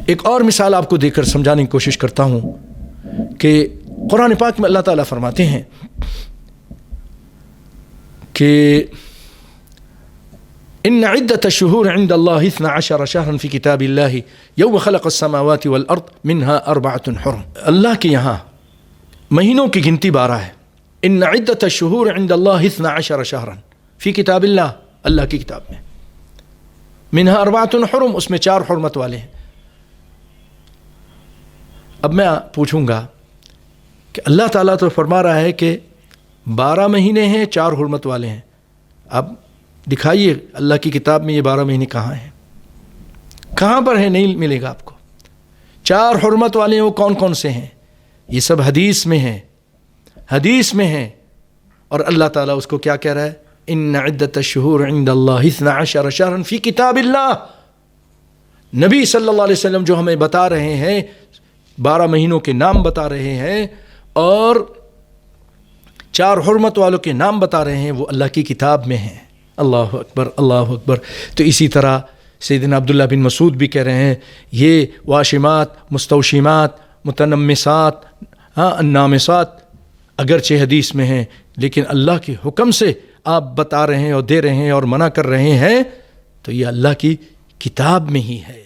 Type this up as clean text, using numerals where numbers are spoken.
ایک اور مثال آپ کو دے کر سمجھانے کی کوشش کرتا ہوں کہ قرآن پاک میں اللہ تعالیٰ فرماتے ہیں کہ ان عدة الشهور عند الله 12 شهرا في كتاب الله يوم خلق السماوات والارض منها 4 حرم. اللہ کے یہاں مہینوں کی گنتی 12 ہے. ان عدة الشهور عند الله 12 شهرا في كتاب الله, اللہ کی کتاب میں منها 4 حرم, اس میں 4 حرمت والے ہیں. اب میں پوچھوں گا کہ اللہ تعالیٰ تو فرما رہا ہے کہ 12 مہینے ہیں, 4 حرمت والے ہیں. اب دکھائیے اللہ کی کتاب میں یہ 12 مہینے کہاں ہیں, کہاں پر ہے؟ نہیں ملے گا آپ کو. 4 حرمت والے ہیں وہ کون کون سے ہیں؟ یہ سب حدیث میں ہیں, حدیث میں ہیں. اور اللہ تعالیٰ اس کو کیا کہہ رہا ہے؟ ان عدت الشہور عند اللہ 12 شہرا فی کتاب اللہ. نبی صلی اللہ علیہ وسلم جو ہمیں بتا رہے ہیں, 12 مہینوں کے نام بتا رہے ہیں اور 4 حرمت والوں کے نام بتا رہے ہیں, وہ اللہ کی کتاب میں ہیں. اللہ اکبر, اللہ اکبر. تو اسی طرح سیدنا عبداللہ بن مسعود بھی کہہ رہے ہیں یہ واشمات, مستوشمات, متنمسات, النامسات اگرچہ حدیث میں ہیں, لیکن اللہ کے حکم سے آپ بتا رہے ہیں اور دے رہے ہیں اور منع کر رہے ہیں, تو یہ اللہ کی کتاب میں ہی ہے.